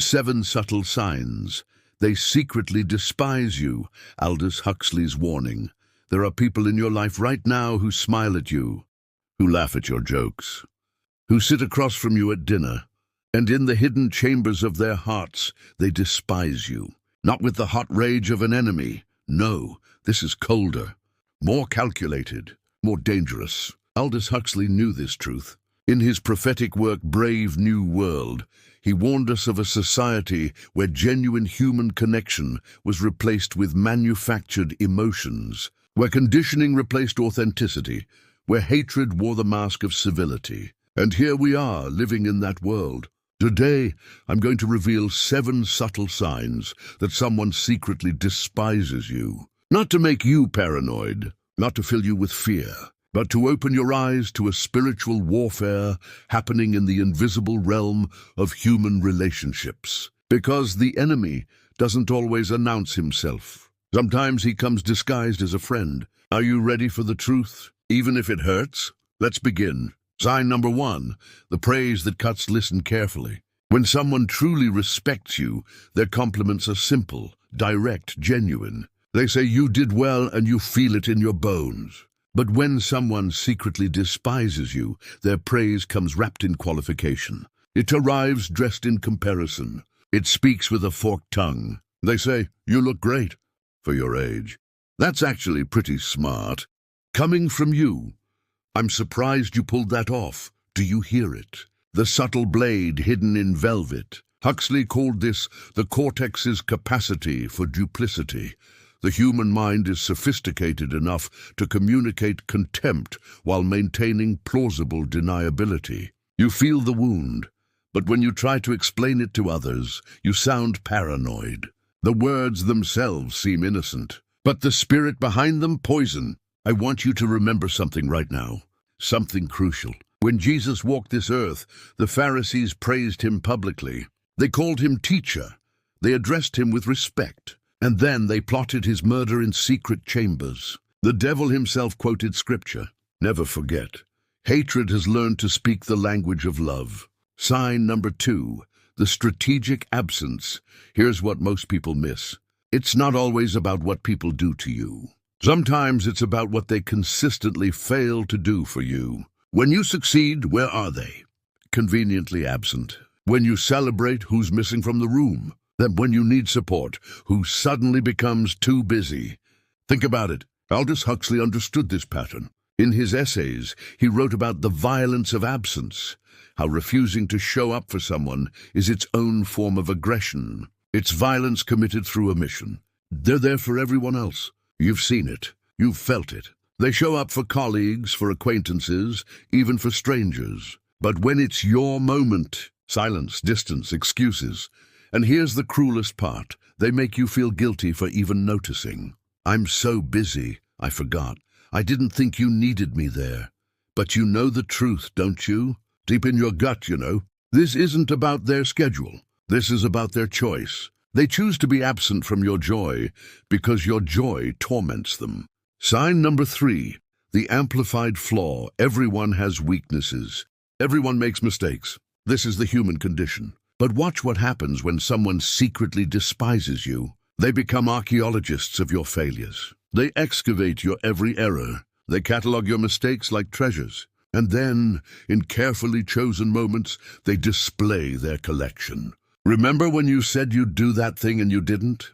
7 subtle signs. They secretly despise you. Aldous Huxley's warning. There are people in your life right now who smile at you, who laugh at your jokes, who sit across from you at dinner, and in the hidden chambers of their hearts, they despise you. Not with the hot rage of an enemy. No, this is colder, more calculated, more dangerous. Aldous Huxley knew this truth. In his prophetic work, Brave New World, he warned us of a society where genuine human connection was replaced with manufactured emotions, where conditioning replaced authenticity, where hatred wore the mask of civility. And here we are, living in that world. Today, I'm going to reveal 7 subtle signs that someone secretly despises you. Not to make you paranoid, not to fill you with fear, but to open your eyes to a spiritual warfare happening in the invisible realm of human relationships. Because the enemy doesn't always announce himself. Sometimes he comes disguised as a friend. Are you ready for the truth, even if it hurts? Let's begin. Sign number 1, the praise that cuts. Listen carefully. When someone truly respects you, their compliments are simple, direct, genuine. They say you did well and you feel it in your bones. But when someone secretly despises you, their praise comes wrapped in qualification. It arrives dressed in comparison. It speaks with a forked tongue. They say, you look great for your age. That's actually pretty smart. Coming from you. I'm surprised you pulled that off. Do you hear it? The subtle blade hidden in velvet. Huxley called this the cortex's capacity for duplicity. The human mind is sophisticated enough to communicate contempt while maintaining plausible deniability. You feel the wound, but when you try to explain it to others, you sound paranoid. The words themselves seem innocent, but the spirit behind them poison. I want you to remember something right now. Something crucial. When Jesus walked this earth, the Pharisees praised him publicly. They called him teacher. They addressed him with respect. And then they plotted his murder in secret chambers. The devil himself quoted scripture. Never forget. Hatred has learned to speak the language of love. Sign number 2, the strategic absence. Here's what most people miss. It's not always about what people do to you. Sometimes it's about what they consistently fail to do for you. When you succeed, where are they? Conveniently absent. When you celebrate, who's missing from the room? Then when you need support, who suddenly becomes too busy? Think about it. Aldous Huxley understood this pattern. In his essays, he wrote about the violence of absence, how refusing to show up for someone is its own form of aggression. It's violence committed through omission. They're there for everyone else. You've seen it. You've felt it. They show up for colleagues, for acquaintances, even for strangers. But when it's your moment, silence, distance, excuses. And here's the cruelest part. They make you feel guilty for even noticing. I'm so busy, I forgot. I didn't think you needed me there. But you know the truth, don't you? Deep in your gut, you know. This isn't about their schedule. This is about their choice. They choose to be absent from your joy because your joy torments them. Sign number 3, the amplified flaw. Everyone has weaknesses. Everyone makes mistakes. This is the human condition. But watch what happens when someone secretly despises you. They become archaeologists of your failures. They excavate your every error. They catalog your mistakes like treasures. And then, in carefully chosen moments, they display their collection. Remember when you said you'd do that thing and you didn't?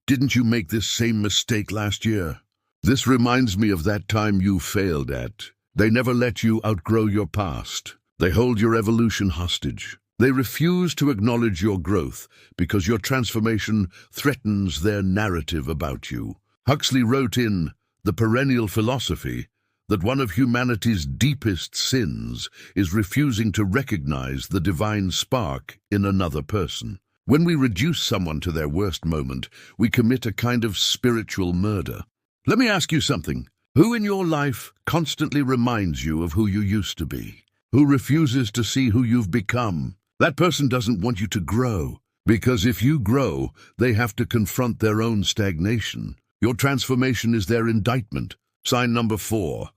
Didn't you make this same mistake last year? This reminds me of that time you failed at. They never let you outgrow your past. They hold your evolution hostage. They refuse to acknowledge your growth because your transformation threatens their narrative about you. Huxley wrote in The Perennial Philosophy that one of humanity's deepest sins is refusing to recognize the divine spark in another person. When we reduce someone to their worst moment, we commit a kind of spiritual murder. Let me ask you something. Who in your life constantly reminds you of who you used to be? Who refuses to see who you've become? That person doesn't want you to grow, because if you grow, they have to confront their own stagnation. Your transformation is their indictment. Sign number 4.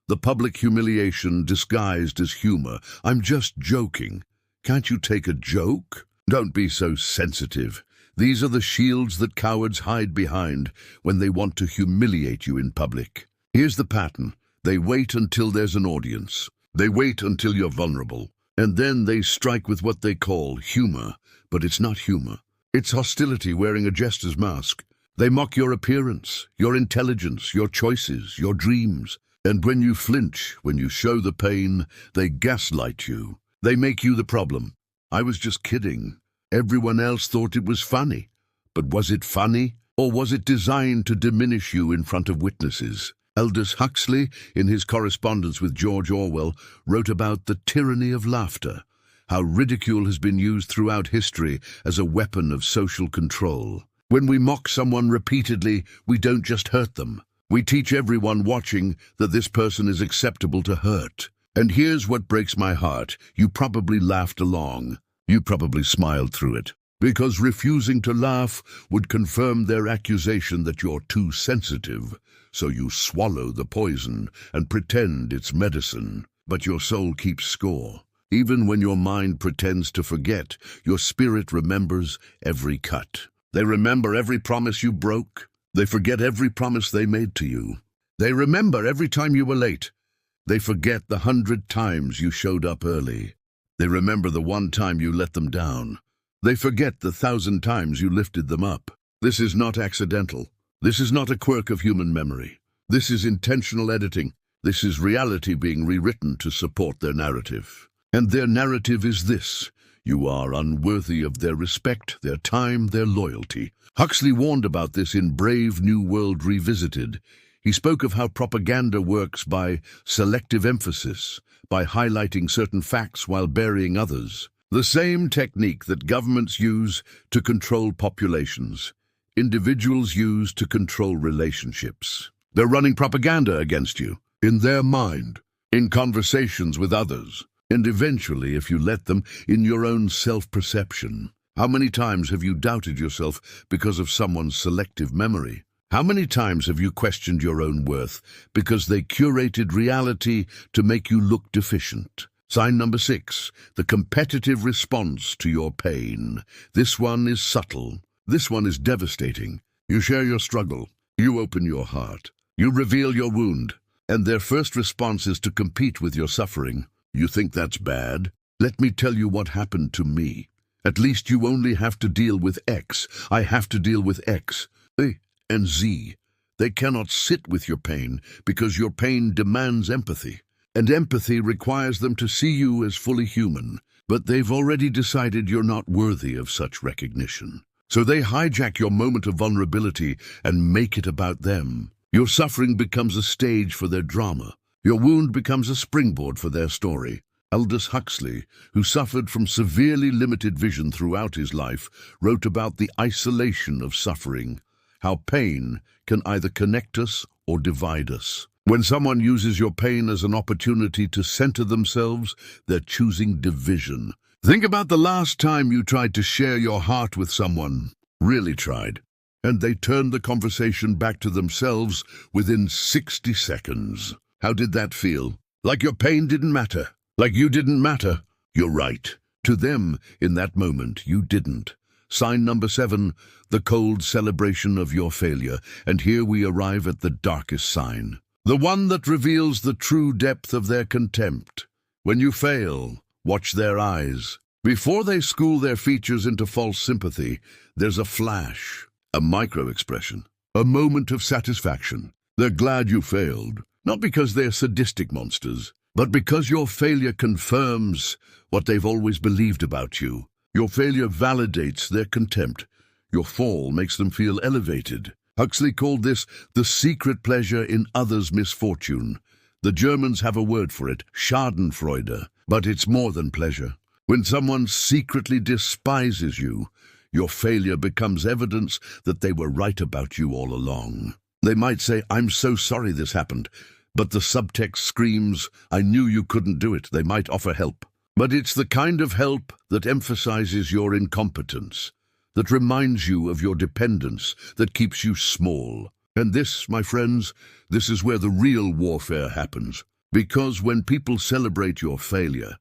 The public humiliation disguised as humor. I'm just joking. Can't you take a joke? Don't be so sensitive. These are the shields that cowards hide behind when they want to humiliate you in public. Here's the pattern. They wait until there's an audience. They wait until you're vulnerable. And then they strike with what they call humor. But it's not humor. It's hostility wearing a jester's mask. They mock your appearance, your intelligence, your choices, your dreams. And when you flinch, when you show the pain, they gaslight you. They make you the problem. I was just kidding. Everyone else thought it was funny. But was it funny? Or was it designed to diminish you in front of witnesses? Aldous Huxley, in his correspondence with George Orwell, wrote about the tyranny of laughter, how ridicule has been used throughout history as a weapon of social control. When we mock someone repeatedly, we don't just hurt them. We teach everyone watching that this person is acceptable to hurt. And here's what breaks my heart. You probably laughed along. You probably smiled through it. Because refusing to laugh would confirm their accusation that you're too sensitive. So you swallow the poison and pretend it's medicine. But your soul keeps score. Even when your mind pretends to forget, your spirit remembers every cut. They remember every promise you broke. They forget every promise they made to you. They remember every time you were late. They forget the 100 times you showed up early. They remember the one time you let them down. They forget the 1,000 times you lifted them up. This is not accidental. This is not a quirk of human memory. This is intentional editing. This is reality being rewritten to support their narrative. And their narrative is this: you are unworthy of their respect, their time, their loyalty. Huxley warned about this in Brave New World Revisited. He spoke of how propaganda works by selective emphasis, by highlighting certain facts while burying others. The same technique that governments use to control populations, individuals use to control relationships. They're running propaganda against you, in their mind, in conversations with others, and eventually, if you let them, in your own self-perception. How many times have you doubted yourself because of someone's selective memory? How many times have you questioned your own worth because they curated reality to make you look deficient? Sign number 6, the competitive response to your pain. This one is subtle. This one is devastating. You share your struggle. You open your heart. You reveal your wound. And their first response is to compete with your suffering. You think that's bad? Let me tell you what happened to me. At least you only have to deal with X. I have to deal with X. A and Z. They cannot sit with your pain because your pain demands empathy. And empathy requires them to see you as fully human. But they've already decided you're not worthy of such recognition. So they hijack your moment of vulnerability and make it about them. Your suffering becomes a stage for their drama. Your wound becomes a springboard for their story. Aldous Huxley, who suffered from severely limited vision throughout his life, wrote about the isolation of suffering, how pain can either connect us or divide us. When someone uses your pain as an opportunity to center themselves, they're choosing division. Think about the last time you tried to share your heart with someone, really tried, and they turned the conversation back to themselves within 60 seconds. How did that feel? Like your pain didn't matter. Like you didn't matter. You're right. To them, in that moment, you didn't. Sign number 7, the cold celebration of your failure. And here we arrive at the darkest sign. The one that reveals the true depth of their contempt. When you fail, watch their eyes. Before they school their features into false sympathy, there's a flash, a micro-expression, a moment of satisfaction. They're glad you failed, not because they're sadistic monsters, but because your failure confirms what they've always believed about you. Your failure validates their contempt. Your fall makes them feel elevated. Huxley called this the secret pleasure in others' misfortune. The Germans have a word for it, Schadenfreude, but it's more than pleasure. When someone secretly despises you, your failure becomes evidence that they were right about you all along. They might say, "I'm so sorry this happened," but the subtext screams, "I knew you couldn't do it." They might offer help. But it's the kind of help that emphasizes your incompetence, that reminds you of your dependence, that keeps you small. And this, my friends, this is where the real warfare happens. Because when people celebrate your failure,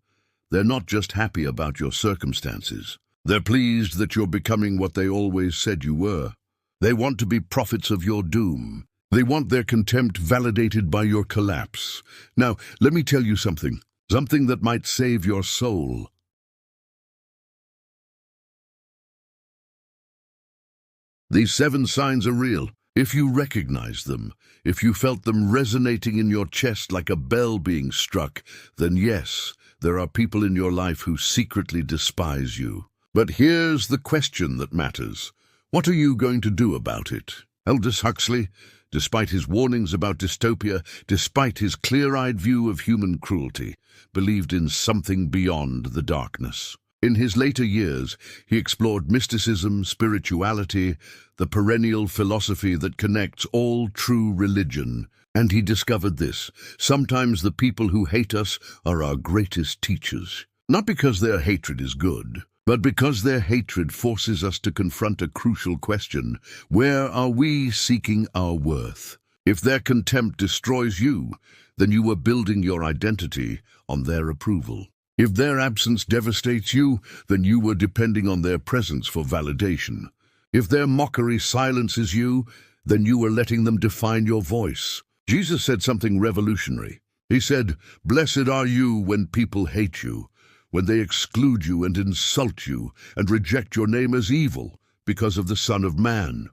they're not just happy about your circumstances. They're pleased that you're becoming what they always said you were. They want to be prophets of your doom. They want their contempt validated by your collapse. Now, let me tell you something that might save your soul. These 7 signs are real. If you recognize them, if you felt them resonating in your chest like a bell being struck, then yes, there are people in your life who secretly despise you. But here's the question that matters. What are you going to do about it? Aldous Huxley, despite his warnings about dystopia, despite his clear-eyed view of human cruelty, believed in something beyond the darkness. In his later years, he explored mysticism, spirituality, the perennial philosophy that connects all true religion. And he discovered this: sometimes the people who hate us are our greatest teachers. Not because their hatred is good, but because their hatred forces us to confront a crucial question: where are we seeking our worth? If their contempt destroys you, then you are building your identity on their approval. If their absence devastates you, then you were depending on their presence for validation. If their mockery silences you, then you were letting them define your voice. Jesus said something revolutionary. He said, "Blessed are you when people hate you, when they exclude you and insult you and reject your name as evil because of the Son of Man."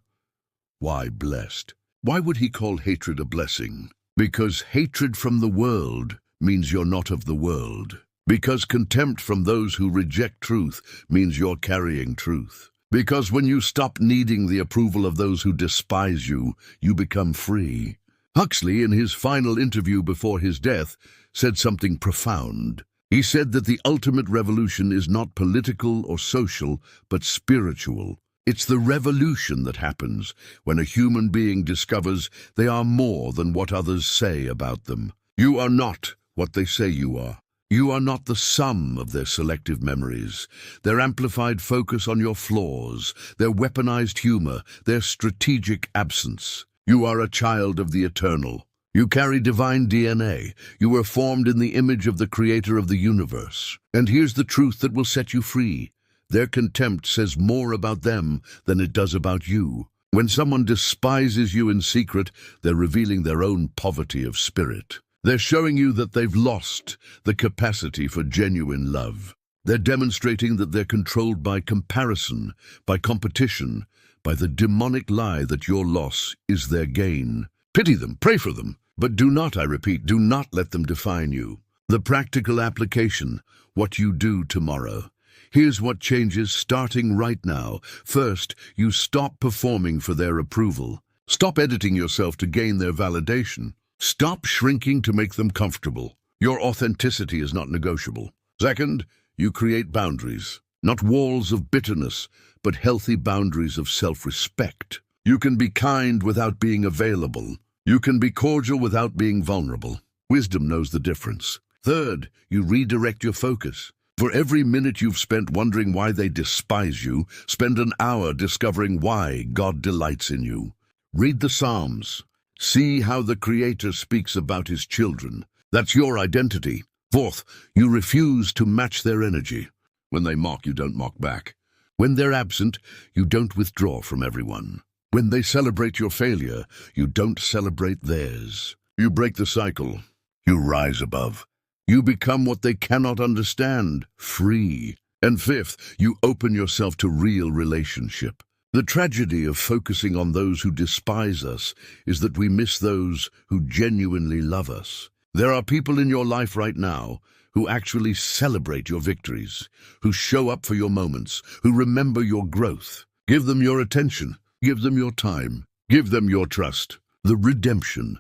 Why blessed? Why would he call hatred a blessing? Because hatred from the world means you're not of the world. Because contempt from those who reject truth means you're carrying truth. Because when you stop needing the approval of those who despise you, you become free. Huxley, in his final interview before his death, said something profound. He said that the ultimate revolution is not political or social, but spiritual. It's the revolution that happens when a human being discovers they are more than what others say about them. You are not what they say you are. You are not the sum of their selective memories, their amplified focus on your flaws, their weaponized humor, their strategic absence. You are a child of the eternal. You carry divine DNA. You were formed in the image of the creator of the universe. And here's the truth that will set you free. Their contempt says more about them than it does about you. When someone despises you in secret, they're revealing their own poverty of spirit. They're showing you that they've lost the capacity for genuine love. They're demonstrating that they're controlled by comparison, by competition, by the demonic lie that your loss is their gain. Pity them, pray for them, but do not, I repeat, do not let them define you. The practical application, what you do tomorrow. Here's what changes starting right now. First, you stop performing for their approval. Stop editing yourself to gain their validation. Stop shrinking to make them comfortable. Your authenticity is not negotiable. Second, you create boundaries. Not walls of bitterness, but healthy boundaries of self-respect. You can be kind without being available. You can be cordial without being vulnerable. Wisdom knows the difference. Third, you redirect your focus. For every minute you've spent wondering why they despise you, spend an hour discovering why God delights in you. Read the Psalms. See how the Creator speaks about his children. That's your identity. Fourth, you refuse to match their energy. When they mock, you don't mock back. When they're absent, you don't withdraw from everyone. When they celebrate your failure, you don't celebrate theirs. You break the cycle. You rise above. You become what they cannot understand, free. And fifth, you open yourself to real relationship. The tragedy of focusing on those who despise us is that we miss those who genuinely love us. There are people in your life right now who actually celebrate your victories, who show up for your moments, who remember your growth. Give them your attention. Give them your time. Give them your trust. The redemption.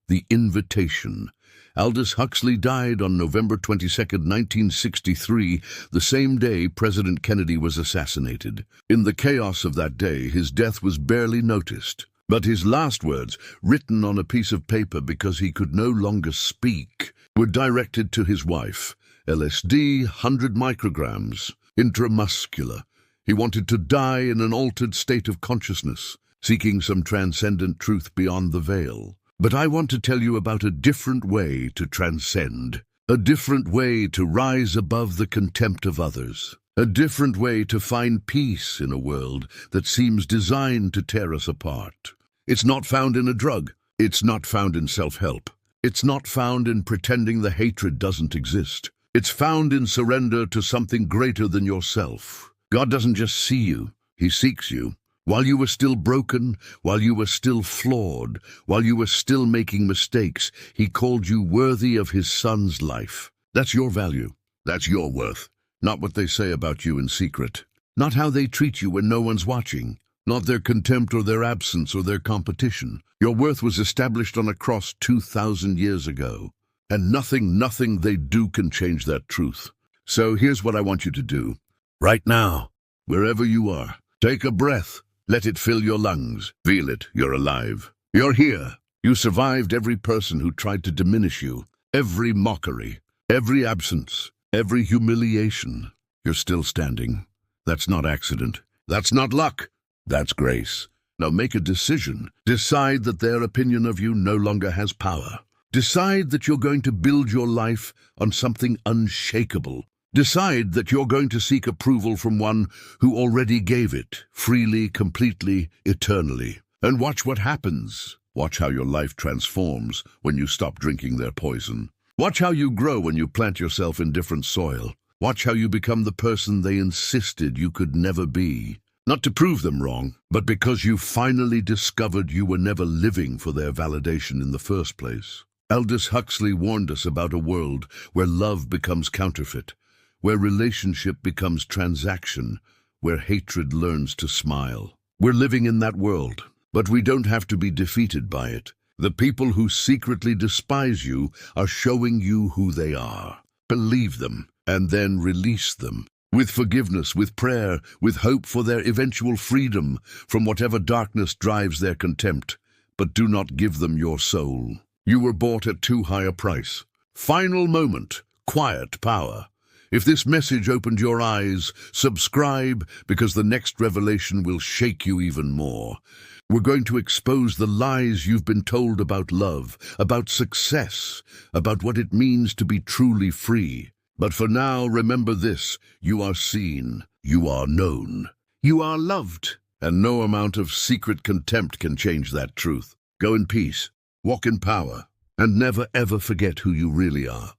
The invitation. Aldous Huxley died on November 22, 1963, the same day President Kennedy was assassinated. In the chaos of that day, his death was barely noticed. But his last words, written on a piece of paper because he could no longer speak, were directed to his wife. LSD, 100 micrograms, intramuscular. He wanted to die in an altered state of consciousness, seeking some transcendent truth beyond the veil. But I want to tell you about a different way to transcend, a different way to rise above the contempt of others. A different way to find peace in a world that seems designed to tear us apart. It's not found in a drug. It's not found in self-help. It's not found in pretending the hatred doesn't exist. It's found in surrender to something greater than yourself. God doesn't just see you, He seeks you. While you were still broken, while you were still flawed, while you were still making mistakes, He called you worthy of His Son's life. That's your value. That's your worth. Not what they say about you in secret. Not how they treat you when no one's watching. Not their contempt or their absence or their competition. Your worth was established on a cross 2,000 years ago. And nothing they do can change that truth. So here's what I want you to do. Right now, wherever you are, take a breath. Let it fill your lungs. Feel it. You're alive. You're here. You survived every person who tried to diminish you. Every mockery. Every absence. Every humiliation. You're still standing. That's not accident. That's not luck. That's grace. Now make a decision. Decide that their opinion of you no longer has power. Decide that you're going to build your life on something unshakable. Decide that you're going to seek approval from one who already gave it, freely, completely, eternally. And watch what happens. Watch how your life transforms when you stop drinking their poison. Watch how you grow when you plant yourself in different soil. Watch how you become the person they insisted you could never be. Not to prove them wrong, but because you finally discovered you were never living for their validation in the first place. Aldous Huxley warned us about a world where love becomes counterfeit, where relationship becomes transaction, where hatred learns to smile. We're living in that world, but we don't have to be defeated by it. The people who secretly despise you are showing you who they are. Believe them, and then release them. With forgiveness, with prayer, with hope for their eventual freedom from whatever darkness drives their contempt. But do not give them your soul. You were bought at too high a price. Final moment, quiet power. If this message opened your eyes, subscribe, because the next revelation will shake you even more. We're going to expose the lies you've been told about love, about success, about what it means to be truly free. But for now, remember this: you are seen, you are known, you are loved, and no amount of secret contempt can change that truth. Go in peace, walk in power, and never ever forget who you really are.